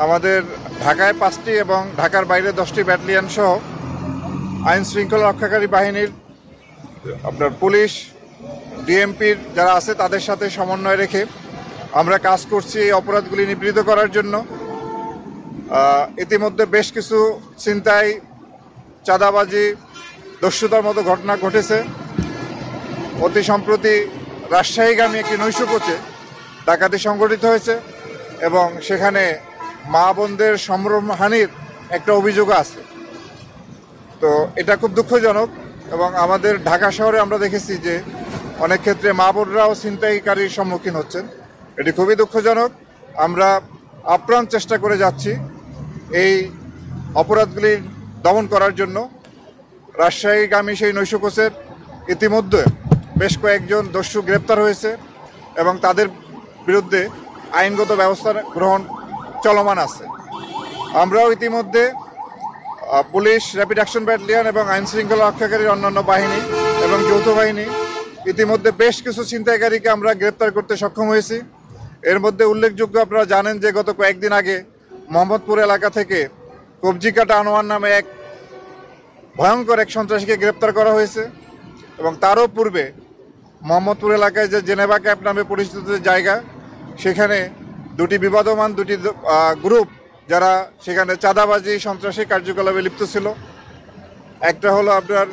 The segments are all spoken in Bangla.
আমাদের ঢাকায় 5টি এবং ঢাকার বাইরে 10টি ব্যাটালিয়ন সহ আইন শৃঙ্খলা রক্ষাকারী বাহিনীর আপনার পুলিশ ডিএমপির যারা আছে তাদের সাথে সমন্বয় রেখে আমরা কাজ করছি এই অপরাধগুলি নিবৃত্ত করার জন্য। ইতিমধ্যে বেশ কিছু ছিনতাই, চাঁদাবাজি, দস্যুতার মতো ঘটনা ঘটেছে। অতি সম্প্রতি রাজশাহীগামী একটি নৈশপ্রচে ডাকাতি সংঘটিত হয়েছে এবং সেখানে মা বোনদের সম্ভ্রমহানির একটা অভিযোগ আছে। তো এটা খুব দুঃখজনক এবং আমাদের ঢাকা শহরে আমরা দেখেছি যে অনেক ক্ষেত্রে মা বোনরাও ছিনতাইকারীর সম্মুখীন হচ্ছেন। এটি খুবই দুঃখজনক। আমরা আপ্রাণ চেষ্টা করে যাচ্ছি এই অপরাধগুলি দমন করার জন্য। রাজশাহীগামী সেই নৈশপ্রচের ইতিমধ্যে বেশ কয়েকজন দস্যু গ্রেপ্তার হয়েছে এবং তাদের বিরুদ্ধে আইনগত ব্যবস্থা গ্রহণ চলমান আছে। আমরাও ইতিমধ্যে পুলিশ, র্যাপিড অ্যাকশন ব্যাটালিয়ন এবং আইন শৃঙ্খলা রক্ষাকারীর অন্যান্য বাহিনী এবং যৌথ বাহিনী ইতিমধ্যে বেশ কিছু ছিনতাইকারীকে আমরা গ্রেপ্তার করতে সক্ষম হয়েছি। এর মধ্যে উল্লেখযোগ্য, আপনারা জানেন যে গত কয়েকদিন আগে মোহাম্মদপুর এলাকা থেকে কবজিকাটা আনোয়ার নামে এক ভয়ঙ্কর এক সন্ত্রাসীকে গ্রেপ্তার করা হয়েছে এবং তারও পূর্বে মোহাম্মদপুর এলাকায় যে জেনেভা ক্যাম্প নামে পরিচিত জায়গা, সেখানে দুটি বিবাদমান গ্রুপ যারা সেখানে চাঁদাবাজি, সন্ত্রাসী কার্যকলাপে লিপ্ত ছিল। একটা হলো আপনার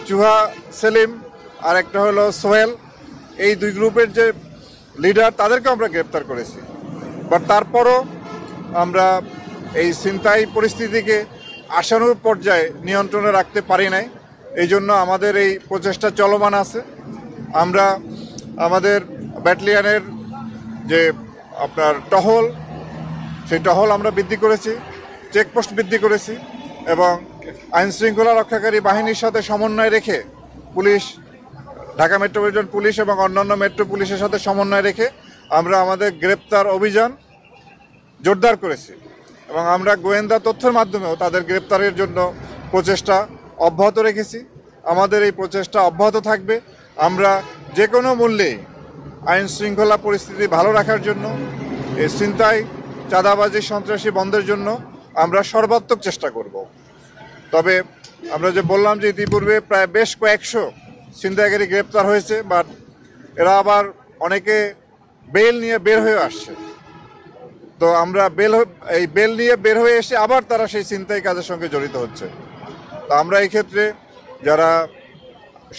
চুহা সেলিম আর একটা হলো সোহেল। এই দুই গ্রুপের যে লিডার তাদেরকে আমরা গ্রেপ্তার করেছি। বাট তারপরও আমরা এই ছিনতাই পরিস্থিতিকে আশানুরূপ পর্যায়ে নিয়ন্ত্রণে রাখতে পারি নাই। এই জন্য আমাদের এই প্রচেষ্টা চলমান আছে। আমরা আমাদের ব্যাটালিয়নের যে আপনার টহল, সেই টহল আমরা বৃদ্ধি করেছি, চেকপোস্ট বৃদ্ধি করেছি এবং আইন শৃঙ্খলা রক্ষাকারী বাহিনীর সাথে সমন্বয় রেখে পুলিশ, ঢাকা মেট্রোপলিটন পুলিশ এবং অন্যান্য মেট্রো পুলিশের সাথে সমন্বয় রেখে আমরা আমাদের গ্রেপ্তার অভিযান জোরদার করেছি এবং আমরা গোয়েন্দা তথ্যের মাধ্যমেও তাদের গ্রেপ্তারের জন্য প্রচেষ্টা অব্যাহত রেখেছি। আমাদের এই প্রচেষ্টা অব্যাহত থাকবে। আমরা যে কোনো মূল্যেই আইন শৃঙ্খলা পরিস্থিতি ভালো রাখার জন্য, এই ছিনতাই, চাঁদাবাজি, সন্ত্রাসী বন্ধের জন্য আমরা সর্বাত্মক চেষ্টা করব। তবে আমরা যে বললাম যে ইতিপূর্বে প্রায় বেশ কয়েকশো ছিনতাইকারী গ্রেপ্তার হয়েছে, বাট এরা আবার অনেকে বেল নিয়ে বের হয়ে আসছে। তো আমরা বেল নিয়ে বের হয়ে এসে আবার তারা সেই ছিনতাই কাজের সঙ্গে জড়িত হচ্ছে। তো আমরা এই ক্ষেত্রে যারা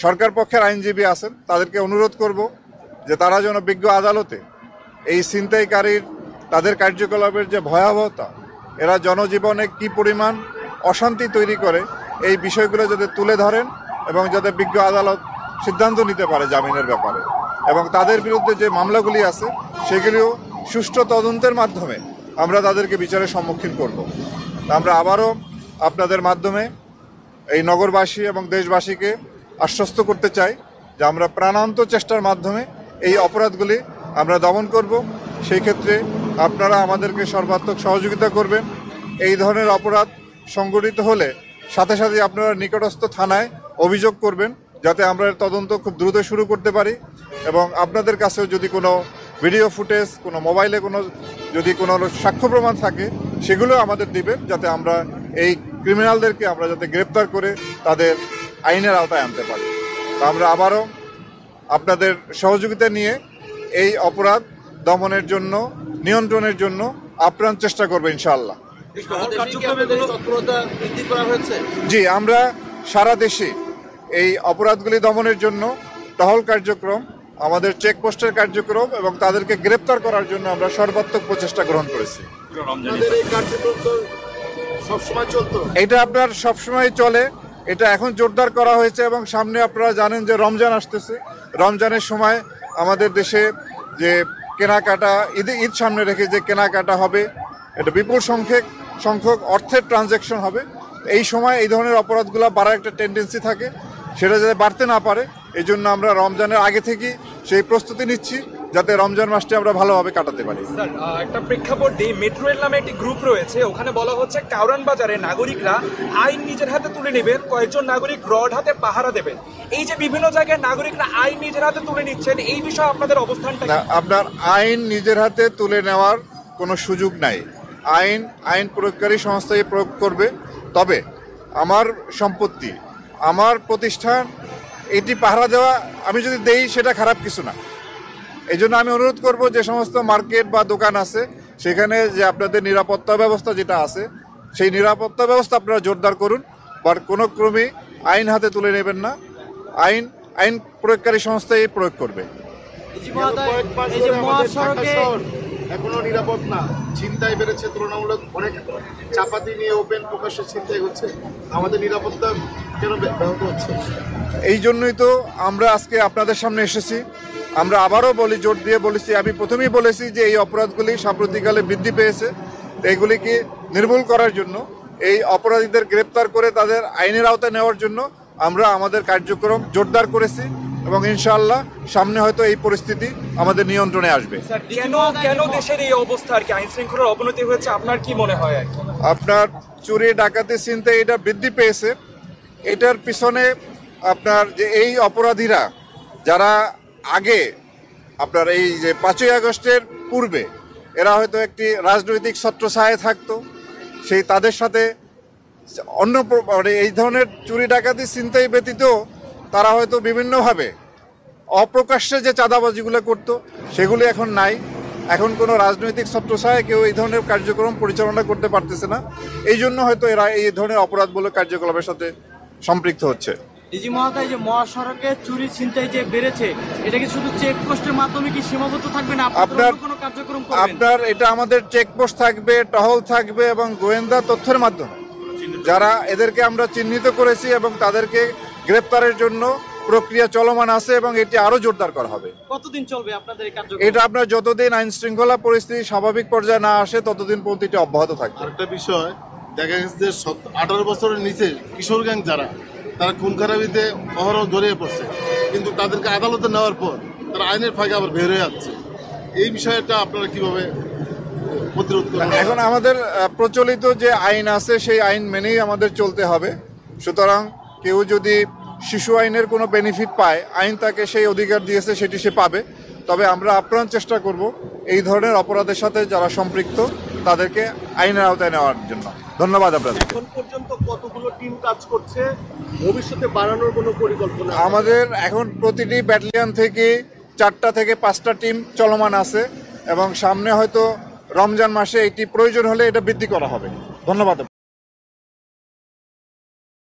সরকার পক্ষের আইনজীবী আছেন তাদেরকে অনুরোধ করব যে তারা যেন বিজ্ঞ আদালতে এই ছিনতাইকারীর তাদের কার্যকলাপের যে ভয়াবহতা, এরা জনজীবনে কি পরিমাণ অশান্তি তৈরি করে, এই বিষয়গুলো যাতে তুলে ধরেন এবং যাতে বিজ্ঞ আদালত সিদ্ধান্ত নিতে পারে জামিনের ব্যাপারে এবং তাদের বিরুদ্ধে যে মামলাগুলি আছে সেগুলিও সুষ্ঠু তদন্তের মাধ্যমে আমরা তাদেরকে বিচারের সম্মুখীন করব। আমরা আবারও আপনাদের মাধ্যমে এই নগরবাসী এবং দেশবাসীকে আশ্বস্ত করতে চাই যে আমরা প্রাণান্ত চেষ্টার মাধ্যমে এই অপরাধগুলি আমরা দমন করব। সেই ক্ষেত্রে আপনারা আমাদেরকে সর্বাত্মক সহযোগিতা করবেন। এই ধরনের অপরাধ সংঘটিত হলে সাথে সাথে আপনারা নিকটস্থ থানায় অভিযোগ করবেন, যাতে আমরা তদন্ত খুব দ্রুত শুরু করতে পারি এবং আপনাদের কাছেও যদি কোনো ভিডিও ফুটেজ, কোনো মোবাইলে যদি কোনো সাক্ষ্য প্রমাণ থাকে সেগুলো আমাদের দিবেন, যাতে আমরা এই ক্রিমিনালদেরকে আমরা যাতে গ্রেপ্তার করে তাদের আইনের আওতায় আনতে পারি। আমরা আবারও আপনাদের সহযোগিতা নিয়ে এই অপরাধ দমনের জন্য, নিয়ন্ত্রণের জন্য আপ্রাণ চেষ্টা করবো ইনশাআল্লাহ। জি, আমরা সারা দেশে এই অপরাধগুলি দমনের জন্য টহল কার্যক্রম, আমাদের চেকপোস্টের কার্যক্রম এবং তাদেরকে গ্রেপ্তার করার জন্য আমরা সর্বাত্মক প্রচেষ্টা গ্রহণ করেছি। এটা আপনার সবসময় চলে, এটা এখন জোরদার করা হয়েছে এবং সামনে আপনারা জানেন যে রমজান আসতেছে। রমজানের সময় আমাদের দেশে যে কেনাকাটা, ঈদ সামনে রেখে যে কেনাকাটা হবে, এটা বিপুল সংখ্যক অর্থের ট্রানজ্যাকশন হবে। এই সময় এই ধরনের অপরাধগুলো বাড়ার একটা টেন্ডেন্সি থাকে, সেটা যাতে বাড়তে না পারে এই জন্য আমরা রমজানের আগে থেকেই সেই প্রস্তুতি নিচ্ছি, যাতে রমজান মাসটি আমরা ভালোভাবে কাটাতে পারি। স্যার, একটা প্রেক্ষাপট দিই। মেট্রো রেল নামে একটি গ্রুপ রয়েছে, ওখানে বলা হচ্ছে কাউরান বাজারে নাগরিকরা আইন নিজের হাতে তুলে নেবেন, কয়েকজন নাগরিক রড হাতে পাহারা দেবেন। এই যে বিভিন্ন জায়গায় নাগরিকরা আইন নিজের হাতে তুলে নিচ্ছেন, এই বিষয়ে আপনাদের অবস্থানটা? আপনার আইন নিজের হাতে তুলে নেওয়ার কোনো সুযোগ নাই। আইন প্রয়োগকারী সংস্থাই প্রয়োগ করবে। তবে আমার সম্পত্তি, আমার প্রতিষ্ঠান, এটি পাহারা দেওয়া আমি যদি দেই সেটা খারাপ কিছু না। এই জন্য আমি অনুরোধ করব যে সমস্ত মার্কেট বা দোকান আছে সেখানে যে আপনাদের নিরাপত্তা ব্যবস্থা যেটা আছে সেই নিরাপত্তা ব্যবস্থা আপনারা জোরদার করুন, বাট কোনো ক্রমে আইন হাতে তুলে নেবেন না। আইন প্রয়োগকারী সংস্থাই প্রয়োগ করবে। এখনো নিরাপদ না, ছিনতাই বেড়েছে তুলনামূলক, অনেক চাপাতি নিয়ে ওপেন প্রকাশ্যে ছিনতাই হচ্ছে, আমাদের নিরাপত্তা কেন ব্যাহত হচ্ছে? এই জন্যই তো আমরা আজকে আপনাদের সামনে এসেছি। আমরা আবারও বলি, জোর দিয়ে বলেছি, আমি প্রথমেই বলেছি যে এই অপরাধগুলি সাম্প্রতিককালে বৃদ্ধি পেয়েছে। এইগুলিকে নির্মূল করার জন্য, এই অপরাধীদের গ্রেপ্তার করে তাদের আইনের আওতায় নেওয়ার জন্য আমরা আমাদের কার্যক্রম জোরদার করেছি এবং ইনশাআল্লাহ সামনে হয়তো এই পরিস্থিতি আমাদের নিয়ন্ত্রণে আসবে। কেন দেশের এই অবস্থা আর কি, আইন শৃঙ্খলার অবনতি হয়েছে আপনার কি মনে হয় আর কি? আপনার চুরি ডাকাতি ছিনতাই এটা বৃদ্ধি পেয়েছে। এটার পিছনে আপনার যে এই অপরাধীরা যারা আগে আপনার এই যে 5ই আগস্টের পূর্বে এরা হয়তো একটি রাজনৈতিক ছত্রছায়ায় থাকতো, সেই তাদের সাথে অন্য মানে এই ধরনের চুরি ডাকাতি ছিনতাই ব্যতীত তারা হয়তো বিভিন্নভাবে অপ্রকাশ্যে যে চাঁদাবাজিগুলো করতো সেগুলি এখন নাই। এখন কোনো রাজনৈতিক ছত্রছায়ায় কেউ এই ধরনের কার্যক্রম পরিচালনা করতে পারতেছে না। এই জন্য হয়তো এরা এই ধরনের অপরাধমূলক কার্যকলাপের সাথে সম্পৃক্ত হচ্ছে। ডিজি মহোদয়, যে মহাসড়কে চুরি ছিনতাই যে বেড়েছে, এটা কি শুধু চেকপোস্টের মাধ্যমে কি সীমাবদ্ধ থাকবে না? আপনার কোনো কার্যক্রম করবেন? আপনার এটা আমাদের চেকপোস্ট থাকবে, টহল থাকবে এবং গোয়েন্দা তথ্যের মাধ্যমে যারা এদেরকে আমরা চিহ্নিত করেছি এবং তাদেরকে গ্রেপ্তারের জন্য প্রক্রিয়া চলমান আছে এবং এটি আরো জোরদার করা হবে। কতদিন চলবে আপনাদের এই কার্যক্রম? এটা আপনার যতদিন আইন শৃঙ্খলা পরিস্থিতি স্বাভাবিক পর্যায়ে না আসে ততদিন পর্যন্ত এটি অব্যাহত থাকবে। আরেকটা বিষয় দেখা গেছে যে 18 বছরের নিচে কিশোর গ্যাং যারা, তারা খুন খারাপিতে অহরহ জড়িয়ে পড়ছে, কিন্তু তাদেরকে আদালতে নেওয়ার পর তারা আইনের ফাঁকে আবার বের হয়ে যাচ্ছে। এই বিষয়টা আপনারা কিভাবে প্রতিরোধ করবেন? এখন আমাদের প্রচলিত যে আইন আছে সেই আইন মেনেই আমাদের চলতে হবে। সুতরাং কেউ যদি শিশু আইনের কোনো বেনিফিট পায়, আইন তাকে সেই অধিকার দিয়েছে সেটি সে পাবে। তবে আমরা আপ্রাণ চেষ্টা করব এই ধরনের অপরাধের সাথে যারা সম্পৃক্ত তাদেরকে আইনের আওতায় নেওয়ার জন্য। ধন্যবাদ আপনাদের। এখন পর্যন্ত কতগুলো টিম কাজ করছে, ভবিষ্যতে বাড়ানোর কোনো পরিকল্পনা? আমাদের এখন প্রতিটি ব্যাটালিয়ন থেকে 4টা থেকে 5টা টিম চলমান আছে এবং সামনে হয়তো রমজান মাসে এটি প্রয়োজন হলে এটা বৃদ্ধি করা হবে। ধন্যবাদ।